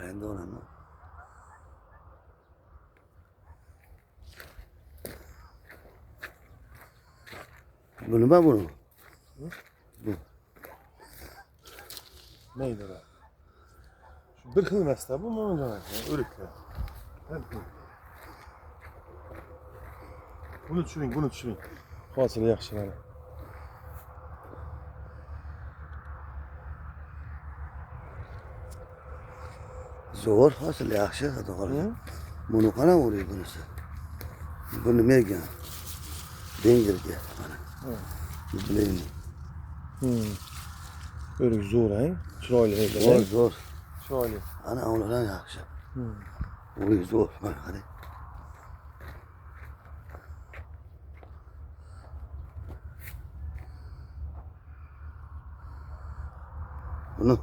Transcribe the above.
endi onu. Bunu mu bunu? Bu. Neydi o? Şu bir xil emas bu mo'ngana, o'riklar. Buni tushuring. Hosili yaxshi mana. Zo'r hosil yaxshi xudo xohlasa. Buni qana o'raydi bunisi. Bu nima ekan? Dengizga mana. Bilaymi? O'rik zo'r, chiroyli ekan. Zo'r. Chiroyli. Ana ulardan yaxshi. O'rik zo'r. Mana qarang. Bunu